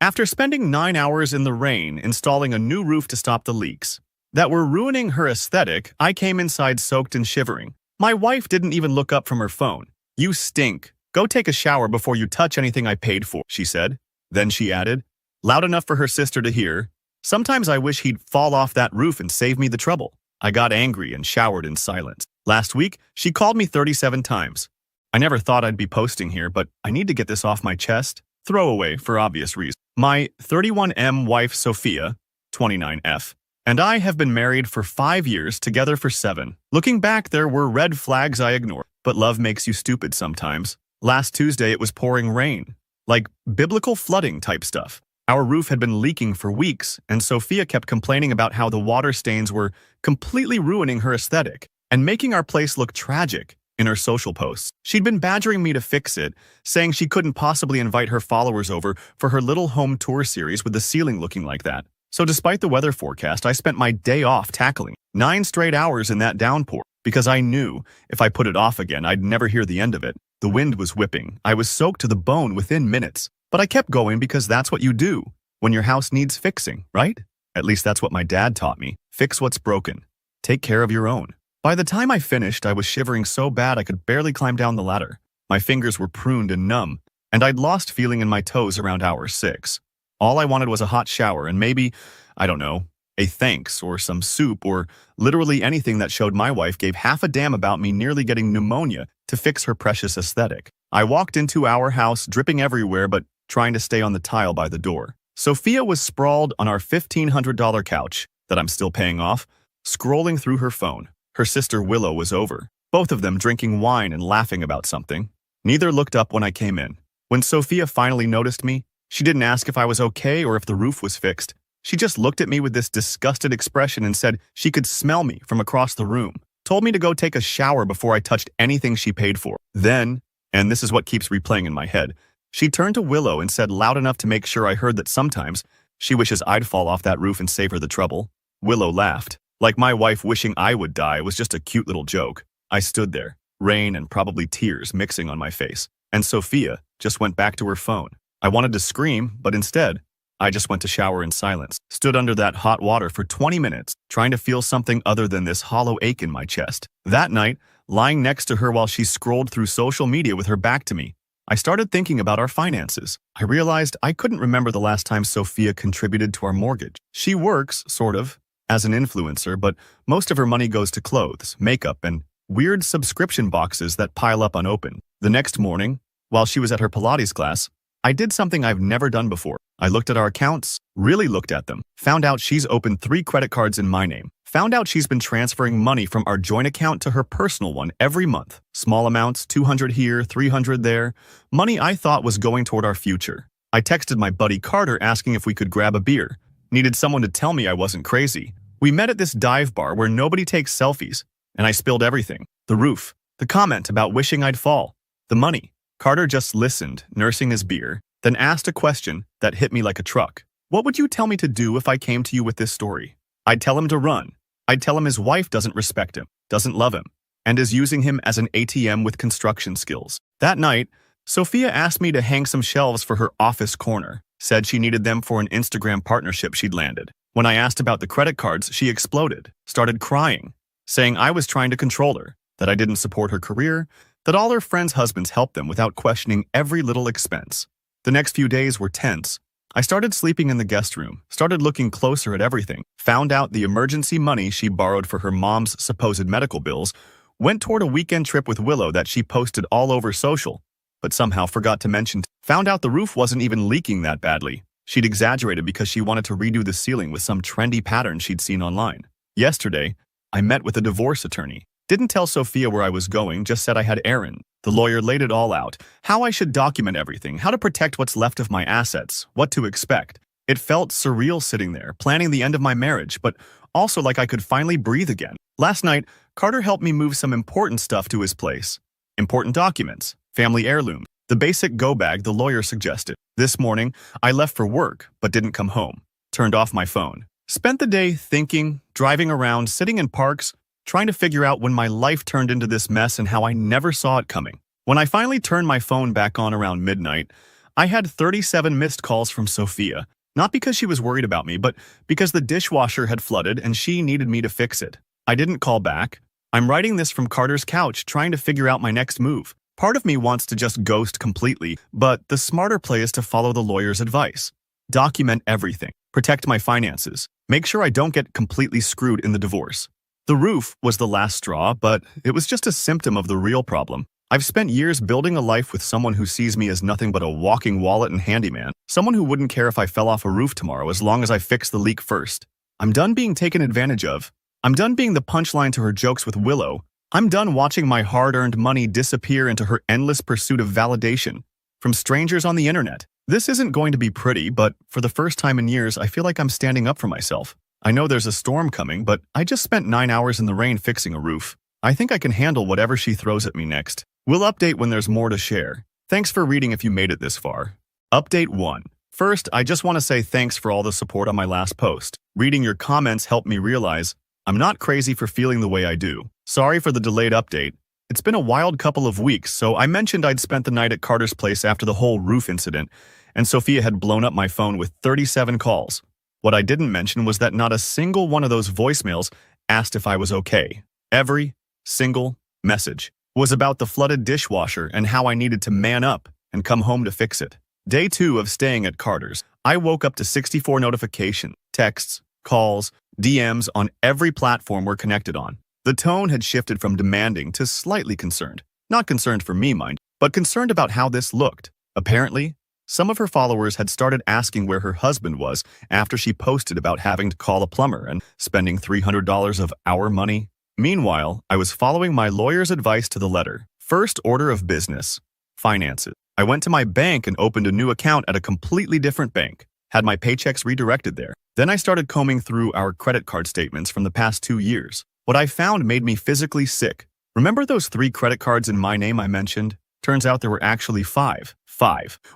After spending 9 hours in the rain installing a new roof to stop the leaks that were ruining her aesthetic, I came inside soaked and shivering. My wife didn't even look up from her phone. "You stink. Go take a shower before you touch anything I paid for," she said. Then she added, loud enough for her sister to hear, "Sometimes I wish he'd fall off that roof and save me the trouble." I got angry and showered in silence. Last week, she called me 37 times. I never thought I'd be posting here, but I need to get this off my chest. Throwaway for obvious reasons. My 31M wife, Sophia, 29F, and I have been married for 5 years, together for 7. Looking back, there were red flags I ignored, but love makes you stupid sometimes. Last Tuesday, it was pouring rain, like biblical flooding type stuff. Our roof had been leaking for weeks, and Sophia kept complaining about how the water stains were completely ruining her aesthetic and making our place look tragic in her social posts. She'd been badgering me to fix it, saying she couldn't possibly invite her followers over for her little home tour series with the ceiling looking like that. So despite the weather forecast, I spent my day off tackling 9 straight hours in that downpour because I knew if I put it off again, I'd never hear the end of it. The wind was whipping. I was soaked to the bone within minutes. But I kept going because that's what you do when your house needs fixing, right? At least that's what my dad taught me. Fix what's broken. Take care of your own. By the time I finished, I was shivering so bad I could barely climb down the ladder. My fingers were pruned and numb, and I'd lost feeling in my toes around hour 6. All I wanted was a hot shower and maybe, I don't know, a thanks or some soup or literally anything that showed my wife gave half a damn about me nearly getting pneumonia to fix her precious aesthetic. I walked into our house dripping everywhere but trying to stay on the tile by the door. Sophia was sprawled on our $1,500 couch that I'm still paying off, scrolling through her phone. Her sister Willow was over, both of them drinking wine and laughing about something. Neither looked up when I came in. When Sophia finally noticed me, she didn't ask if I was okay or if the roof was fixed. She just looked at me with this disgusted expression and said she could smell me from across the room. Told me to go take a shower before I touched anything she paid for. Then, and this is what keeps replaying in my head, she turned to Willow and said loud enough to make sure I heard that sometimes she wishes I'd fall off that roof and save her the trouble. Willow laughed, like my wife wishing I would die was just a cute little joke. I stood there, rain and probably tears mixing on my face, and Sophia just went back to her phone. I wanted to scream, but instead, I just went to shower in silence, stood under that hot water for 20 minutes, trying to feel something other than this hollow ache in my chest. That night, lying next to her while she scrolled through social media with her back to me, I started thinking about our finances. I realized I couldn't remember the last time Sophia contributed to our mortgage. She works, sort of, as an influencer, but most of her money goes to clothes, makeup, and weird subscription boxes that pile up unopened. The next morning, while she was at her Pilates class, I did something I've never done before. I looked at our accounts, really looked at them, found out she's opened 3 credit cards in my name, found out she's been transferring money from our joint account to her personal one every month. Small amounts, 200 here, 300 there, money I thought was going toward our future. I texted my buddy Carter asking if we could grab a beer. Needed someone to tell me I wasn't crazy. We met at this dive bar where nobody takes selfies, and I spilled everything. The roof, the comment about wishing I'd fall, the money. Carter just listened, nursing his beer, then asked a question that hit me like a truck. What would you tell me to do if I came to you with this story? I'd tell him to run. I'd tell him his wife doesn't respect him, doesn't love him, and is using him as an ATM with construction skills. That night, Sophia asked me to hang some shelves for her office corner, said she needed them for an Instagram partnership she'd landed. When I asked about the credit cards, she exploded, started crying, saying I was trying to control her, that I didn't support her career, that all her friends' husbands helped them without questioning every little expense. The next few days were tense. I started sleeping in the guest room, started looking closer at everything, found out the emergency money she borrowed for her mom's supposed medical bills went toward a weekend trip with Willow that she posted all over social, but somehow forgot to mention. Found out the roof wasn't even leaking that badly. She'd exaggerated because she wanted to redo the ceiling with some trendy pattern she'd seen online. Yesterday, I met with a divorce attorney. Didn't tell Sophia where I was going, just said I had errand. The lawyer laid it all out, how I should document everything, how to protect what's left of my assets, what to expect. It felt surreal sitting there, planning the end of my marriage, but also like I could finally breathe again. Last night, Carter helped me move some important stuff to his place. Important documents, family heirloom, the basic go bag the lawyer suggested. This morning, I left for work, but didn't come home. Turned off my phone. Spent the day thinking, driving around, sitting in parks, trying to figure out when my life turned into this mess and how I never saw it coming. When I finally turned my phone back on around midnight, I had 37 missed calls from Sophia, not because she was worried about me, but because the dishwasher had flooded and she needed me to fix it. I didn't call back. I'm writing this from Carter's couch, trying to figure out my next move. Part of me wants to just ghost completely, but the smarter play is to follow the lawyer's advice. Document everything. Protect my finances. Make sure I don't get completely screwed in the divorce. The roof was the last straw, but it was just a symptom of the real problem. I've spent years building a life with someone who sees me as nothing but a walking wallet and handyman, someone who wouldn't care if I fell off a roof tomorrow as long as I fix the leak first. I'm done being taken advantage of. I'm done being the punchline to her jokes with Willow. I'm done watching my hard-earned money disappear into her endless pursuit of validation from strangers on the internet. This isn't going to be pretty, but for the first time in years, I feel like I'm standing up for myself. I know there's a storm coming, but I just spent 9 hours in the rain fixing a roof. I think I can handle whatever she throws at me next. We'll update when there's more to share. Thanks for reading if you made it this far. Update 1. First, I just want to say thanks for all the support on my last post. Reading your comments helped me realize I'm not crazy for feeling the way I do. Sorry for the delayed update. It's been a wild couple of weeks, so I mentioned I'd spent the night at Carter's place after the whole roof incident, and Sophia had blown up my phone with 37 calls. What I didn't mention was that not a single one of those voicemails asked if I was okay. Every single message was about the flooded dishwasher and how I needed to man up and come home to fix it. Day 2 of staying at Carter's, I woke up to 64 notifications, texts, calls, DMs on every platform we're connected on. The tone had shifted from demanding to slightly concerned. Not concerned for me, mind, but concerned about how this looked. Apparently, some of her followers had started asking where her husband was after she posted about having to call a plumber and spending $300 of our money. Meanwhile, I was following my lawyer's advice to the letter. First order of business: finances. I went to my bank and opened a new account at a completely different bank. Had my paychecks redirected there. Then I started combing through our credit card statements from the past 2 years. What I found made me physically sick. Remember those 3 credit cards in my name I mentioned? Turns out there were actually 5,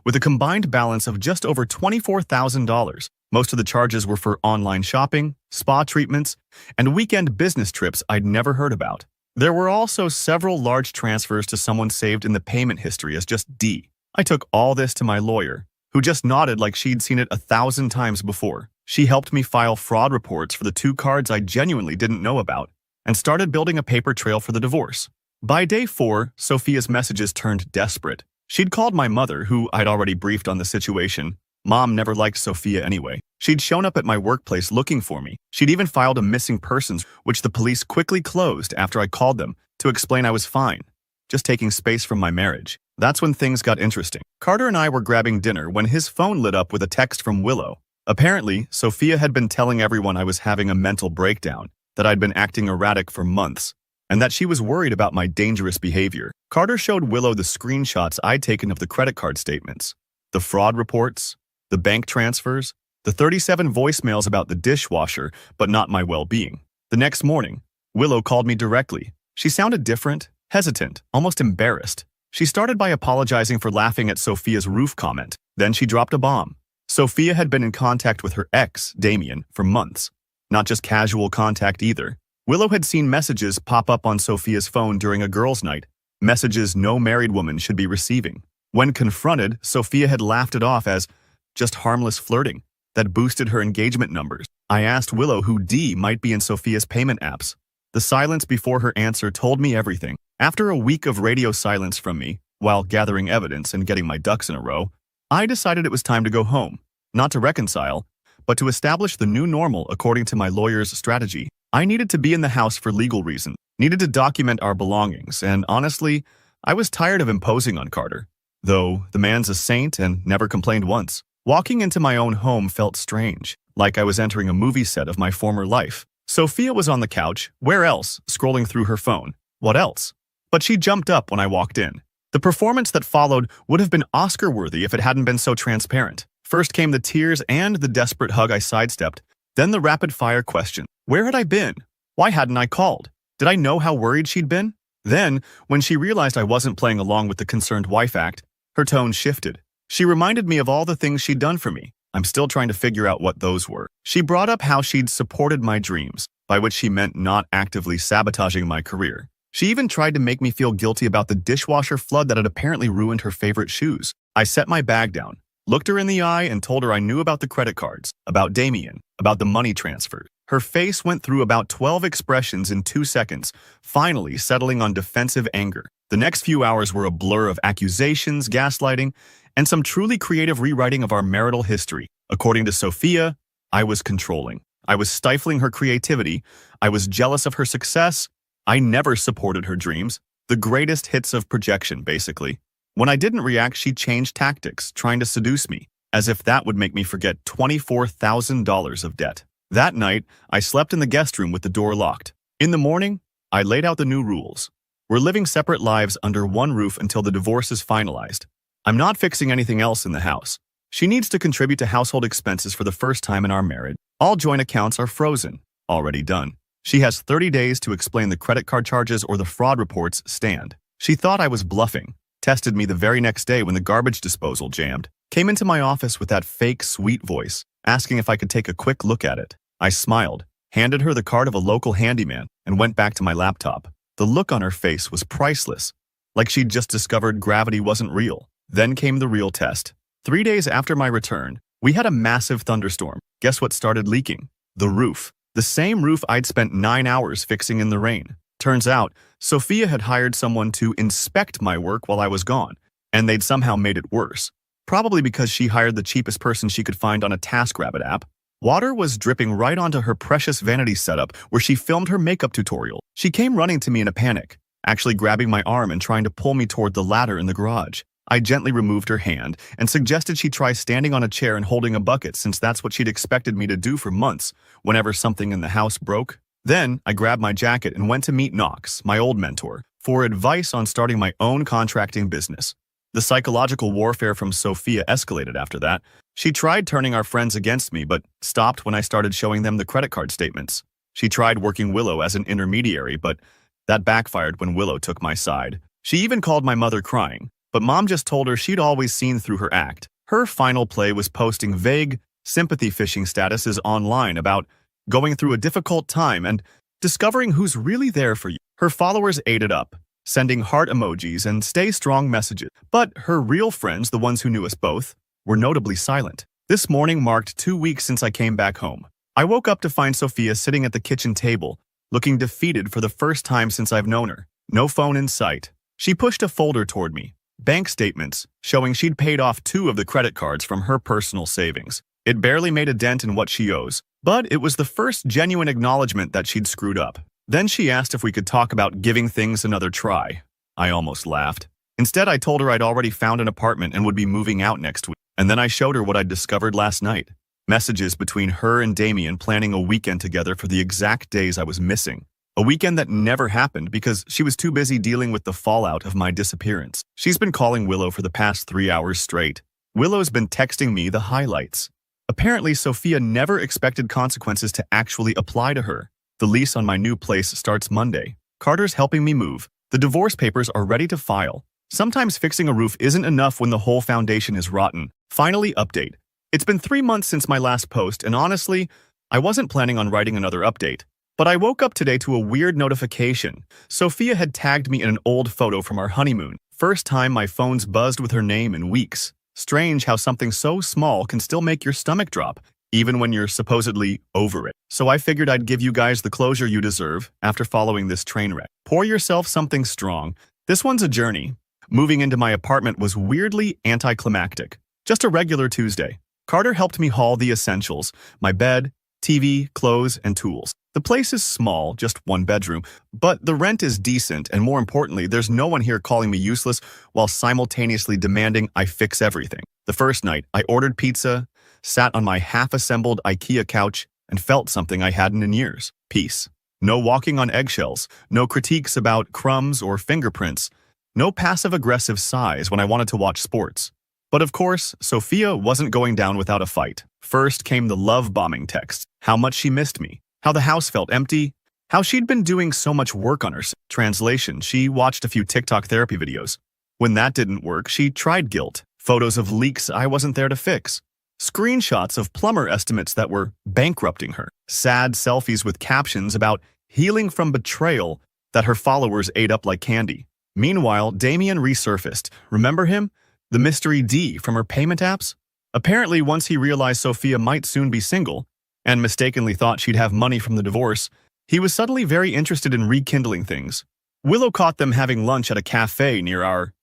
with a combined balance of just over $24,000. Most of the charges were for online shopping, spa treatments, and weekend business trips I'd never heard about. There were also several large transfers to someone saved in the payment history as just D. I took all this to my lawyer, who just nodded like she'd seen it 1,000 times before. She helped me file fraud reports for the 2 cards I genuinely didn't know about, and started building a paper trail for the divorce. By day 4, Sophia's messages turned desperate. She'd called my mother, who I'd already briefed on the situation. Mom never liked Sophia anyway. She'd shown up at my workplace looking for me. She'd even filed a missing persons, which the police quickly closed after I called them to explain I was fine, just taking space from my marriage. That's when things got interesting. Carter and I were grabbing dinner when his phone lit up with a text from Willow. Apparently, Sophia had been telling everyone I was having a mental breakdown, that I'd been acting erratic for months, and that she was worried about my dangerous behavior. Carter showed Willow the screenshots I'd taken of the credit card statements, the fraud reports, the bank transfers, the 37 voicemails about the dishwasher, but not my well-being. The next morning, Willow called me directly. She sounded different, hesitant, almost embarrassed. She started by apologizing for laughing at Sophia's roof comment. Then she dropped a bomb. Sophia had been in contact with her ex, Damien, for months. Not just casual contact either. Willow had seen messages pop up on Sophia's phone during a girls' night, messages no married woman should be receiving. When confronted, Sophia had laughed it off as just harmless flirting that boosted her engagement numbers. I asked Willow who D might be in Sophia's payment apps. The silence before her answer told me everything. After a week of radio silence from me, while gathering evidence and getting my ducks in a row, I decided it was time to go home, not to reconcile, but to establish the new normal according to my lawyer's strategy. I needed to be in the house for legal reasons, needed to document our belongings, and honestly, I was tired of imposing on Carter. Though the man's a saint and never complained once. Walking into my own home felt strange, like I was entering a movie set of my former life. Sophia was on the couch, where else, scrolling through her phone. What else? But she jumped up when I walked in. The performance that followed would have been Oscar-worthy if it hadn't been so transparent. First came the tears and the desperate hug I sidestepped, then the rapid-fire question. Where had I been? Why hadn't I called? Did I know how worried she'd been? Then, when she realized I wasn't playing along with the concerned wife act, her tone shifted. She reminded me of all the things she'd done for me. I'm still trying to figure out what those were. She brought up how she'd supported my dreams, by which she meant not actively sabotaging my career. She even tried to make me feel guilty about the dishwasher flood that had apparently ruined her favorite shoes. I set my bag down, looked her in the eye, and told her I knew about the credit cards, about Damien, about the money transfer. Her face went through about 12 expressions in 2 seconds, finally settling on defensive anger. The next few hours were a blur of accusations, gaslighting, and some truly creative rewriting of our marital history. According to Sophia, I was controlling. I was stifling her creativity. I was jealous of her success. I never supported her dreams. The greatest hits of projection, basically. When I didn't react, she changed tactics, trying to seduce me, as if that would make me forget $24,000 of debt. That night, I slept in the guest room with the door locked. In the morning, I laid out the new rules. We're living separate lives under one roof until the divorce is finalized. I'm not fixing anything else in the house. She needs to contribute to household expenses for the first time in our marriage. All joint accounts are frozen. Already done. She has 30 days to explain the credit card charges or the fraud reports stand. She thought I was bluffing. Tested me the very next day when the garbage disposal jammed. Came into my office with that fake sweet voice, asking if I could take a quick look at it. I smiled, handed her the card of a local handyman, and went back to my laptop. The look on her face was priceless, like she'd just discovered gravity wasn't real. Then came the real test. 3 days after my return, we had a massive thunderstorm. Guess what started leaking? The roof. The same roof I'd spent 9 hours fixing in the rain. Turns out, Sophia had hired someone to inspect my work while I was gone, and they'd somehow made it worse. Probably because she hired the cheapest person she could find on a TaskRabbit app. Water was dripping right onto her precious vanity setup where she filmed her makeup tutorial. She came running to me in a panic, actually grabbing my arm and trying to pull me toward the ladder in the garage. I gently removed her hand and suggested she try standing on a chair and holding a bucket since that's what she'd expected me to do for months whenever something in the house broke. Then I grabbed my jacket and went to meet Knox, my old mentor, for advice on starting my own contracting business. The psychological warfare from Sophia escalated after that. She tried turning our friends against me, but stopped when I started showing them the credit card statements. She tried working Willow as an intermediary, but that backfired when Willow took my side. She even called my mother crying, but Mom just told her she'd always seen through her act. Her final play was posting vague, sympathy fishing statuses online about going through a difficult time and discovering who's really there for you. Her followers ate it up, sending heart emojis and stay strong messages. But her real friends, the ones who knew us both, were notably silent. This morning marked 2 weeks since I came back home. I woke up to find Sophia sitting at the kitchen table, looking defeated for the first time since I've known her. No phone in sight. She pushed a folder toward me. Bank statements, showing she'd paid off 2 of the credit cards from her personal savings. It barely made a dent in what she owes, but it was the first genuine acknowledgement that she'd screwed up. Then she asked if we could talk about giving things another try. I almost laughed. Instead, I told her I'd already found an apartment and would be moving out next week. And then I showed her what I'd discovered last night. Messages between her and Damien planning a weekend together for the exact days I was missing. A weekend that never happened because she was too busy dealing with the fallout of my disappearance. She's been calling Willow for the past 3 hours straight. Willow's been texting me the highlights. Apparently, Sophia never expected consequences to actually apply to her. The lease on my new place starts Monday. Carter's helping me move. The divorce papers are ready to file. Sometimes fixing a roof isn't enough when the whole foundation is rotten. Finally, update. It's been 3 months since my last post, and honestly, I wasn't planning on writing another update. But I woke up today to a weird notification. Sophia had tagged me in an old photo from our honeymoon. First time my phone's buzzed with her name in weeks. Strange how something so small can still make your stomach drop, even when you're supposedly over it. So I figured I'd give you guys the closure you deserve after following this train wreck. Pour yourself something strong. This one's a journey. Moving into my apartment was weirdly anticlimactic. Just a regular Tuesday. Carter helped me haul the essentials, my bed, TV, clothes, and tools. The place is small, just 1 bedroom, but the rent is decent, and more importantly, there's no one here calling me useless while simultaneously demanding I fix everything. The first night, I ordered pizza, sat on my half-assembled IKEA couch, and felt something I hadn't in years. Peace. No walking on eggshells, no critiques about crumbs or fingerprints, no passive-aggressive sighs when I wanted to watch sports. But of course, Sophia wasn't going down without a fight. First came the love-bombing texts, how much she missed me, how the house felt empty, how she'd been doing so much work on herself. Translation, she watched a few TikTok therapy videos. When that didn't work, she tried guilt, photos of leaks I wasn't there to fix, screenshots of plumber estimates that were bankrupting her, sad selfies with captions about healing from betrayal that her followers ate up like candy. Meanwhile, Damien resurfaced. Remember him? The mystery D from her payment apps? Apparently, once he realized Sophia might soon be single, and mistakenly thought she'd have money from the divorce, he was suddenly very interested in rekindling things. Willow caught them having lunch at a cafe near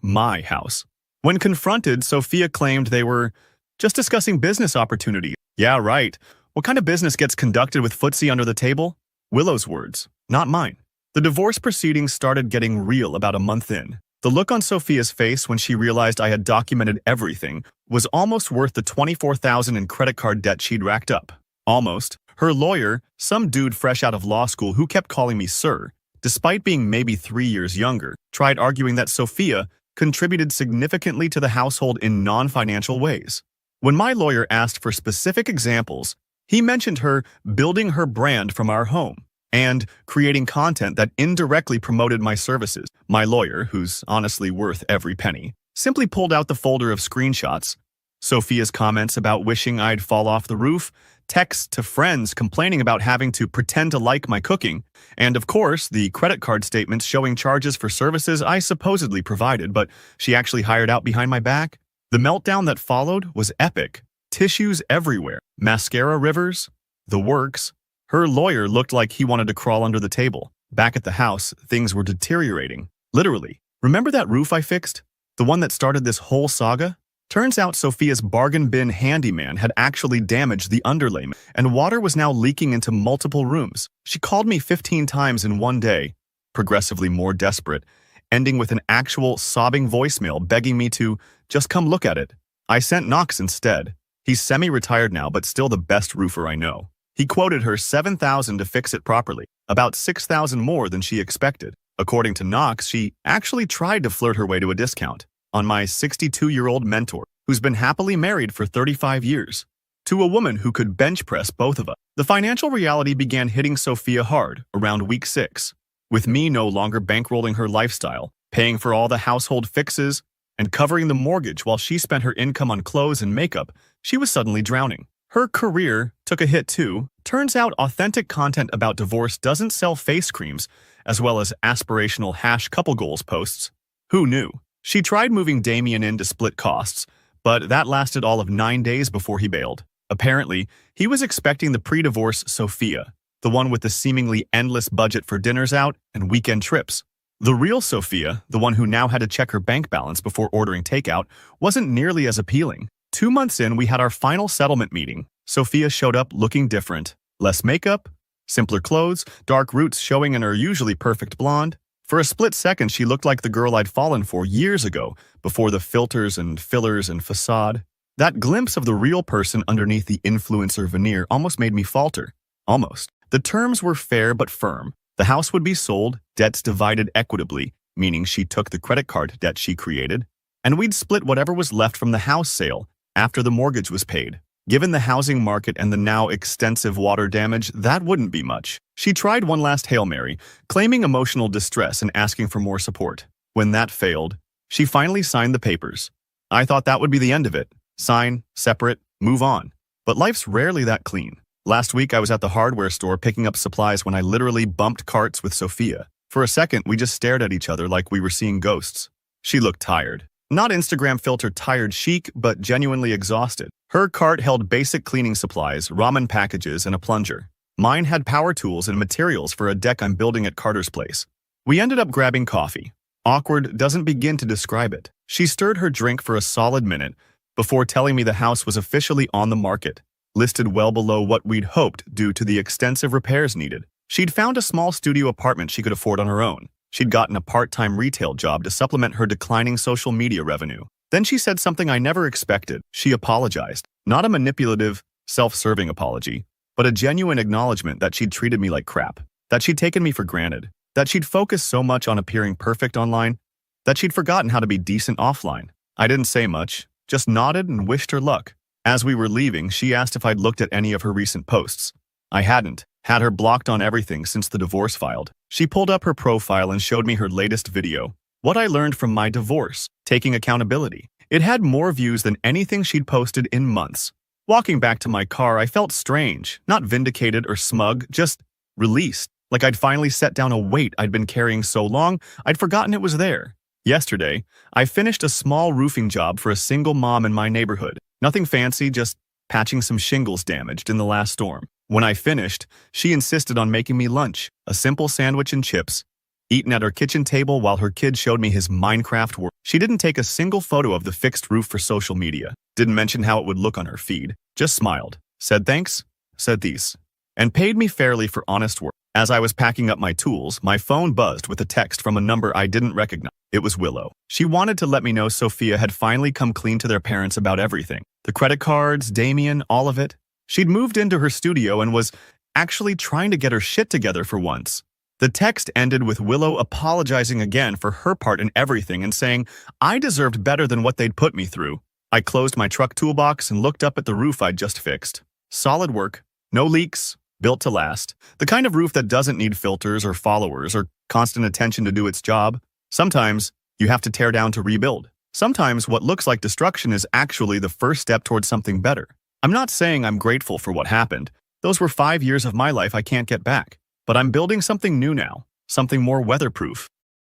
my house. When confronted, Sophia claimed they were just discussing business opportunities. Yeah, right. What kind of business gets conducted with footsie under the table? Willow's words, not mine. The divorce proceedings started getting real about a month in. The look on Sophia's face when she realized I had documented everything was almost worth the $24,000 in credit card debt she'd racked up. Almost. Her lawyer, some dude fresh out of law school who kept calling me sir, despite being maybe 3 years younger, tried arguing that Sophia contributed significantly to the household in non-financial ways. When my lawyer asked for specific examples, he mentioned her building her brand from our home and creating content that indirectly promoted my services. My lawyer, who's honestly worth every penny, simply pulled out the folder of screenshots. Sophia's comments about wishing I'd fall off the roof, texts to friends complaining about having to pretend to like my cooking, and of course, the credit card statements showing charges for services I supposedly provided, but she actually hired out behind my back. The meltdown that followed was epic. Tissues everywhere, mascara rivers, the works. Her lawyer looked like he wanted to crawl under the table. Back at the house, things were deteriorating. Literally. Remember that roof I fixed? The one that started this whole saga? Turns out Sophia's bargain bin handyman had actually damaged the underlayment, and water was now leaking into multiple rooms. She called me 15 times in one day, progressively more desperate, ending with an actual sobbing voicemail begging me to just come look at it. I sent Knox instead. He's semi-retired now, but still the best roofer I know. He quoted her $7,000 to fix it properly, about $6,000 more than she expected. According to Knox, she actually tried to flirt her way to a discount on my 62-year-old mentor, who's been happily married for 35 years, to a woman who could bench press both of us. The financial reality began hitting Sophia hard around week 6, with me no longer bankrolling her lifestyle, paying for all the household fixes, and covering the mortgage while she spent her income on clothes and makeup. She was suddenly drowning. Her career took a hit too. Turns out authentic content about divorce doesn't sell face creams, as well as aspirational #couple goals posts. Who knew? She tried moving Damien in to split costs, but that lasted all of 9 days before he bailed. Apparently, he was expecting the pre-divorce Sophia, the one with the seemingly endless budget for dinners out and weekend trips. The real Sophia, the one who now had to check her bank balance before ordering takeout, wasn't nearly as appealing. 2 months in, we had our final settlement meeting. Sophia showed up looking different. Less makeup, simpler clothes, dark roots showing in her usually perfect blonde. For a split second, she looked like the girl I'd fallen for years ago, before the filters and fillers and facade. That glimpse of the real person underneath the influencer veneer almost made me falter. Almost. The terms were fair but firm. The house would be sold, debts divided equitably, meaning she took the credit card debt she created, and we'd split whatever was left from the house sale after the mortgage was paid. Given the housing market and the now extensive water damage, that wouldn't be much. She tried one last Hail Mary, claiming emotional distress and asking for more support. When that failed, she finally signed the papers. I thought that would be the end of it. Sign, separate, move on. But life's rarely that clean. Last week, I was at the hardware store picking up supplies when I literally bumped carts with Sophia. For a second, we just stared at each other like we were seeing ghosts. She looked tired. Not Instagram filter tired chic, but genuinely exhausted. Her cart held basic cleaning supplies, ramen packages, and a plunger. Mine had power tools and materials for a deck I'm building at Carter's place. We ended up grabbing coffee. Awkward doesn't begin to describe it. She stirred her drink for a solid minute before telling me the house was officially on the market, listed well below what we'd hoped due to the extensive repairs needed. She'd found a small studio apartment she could afford on her own. She'd gotten a part-time retail job to supplement her declining social media revenue. Then she said something I never expected. She apologized. Not a manipulative, self-serving apology, but a genuine acknowledgement that she'd treated me like crap, that she'd taken me for granted, that she'd focused so much on appearing perfect online, that she'd forgotten how to be decent offline. I didn't say much, just nodded and wished her luck. As we were leaving, she asked if I'd looked at any of her recent posts. I hadn't. Had her blocked on everything since the divorce filed. She pulled up her profile and showed me her latest video. What I learned from my divorce, taking accountability. It had more views than anything she'd posted in months. Walking back to my car, I felt strange, not vindicated or smug, just released. Like I'd finally set down a weight I'd been carrying so long, I'd forgotten it was there. Yesterday, I finished a small roofing job for a single mom in my neighborhood. Nothing fancy, just patching some shingles damaged in the last storm. When I finished, she insisted on making me lunch, a simple sandwich and chips, eaten at her kitchen table while her kid showed me his Minecraft world. She didn't take a single photo of the fixed roof for social media, didn't mention how it would look on her feed, just smiled, said thanks, said these, and paid me fairly for honest work. As I was packing up my tools, my phone buzzed with a text from a number I didn't recognize. It was Willow. She wanted to let me know Sophia had finally come clean to their parents about everything. The credit cards, Damien, all of it. She'd moved into her studio and was actually trying to get her shit together for once. The text ended with Willow apologizing again for her part in everything and saying I deserved better than what they'd put me through. I closed my truck toolbox and looked up at the roof I'd just fixed. Solid work, no leaks, built to last. The kind of roof that doesn't need filters or followers or constant attention to do its job. Sometimes you have to tear down to rebuild. Sometimes what looks like destruction is actually the first step towards something better. I'm not saying I'm grateful for what happened. Those were 5 years of my life I can't get back. But I'm building something new now, something more weatherproof.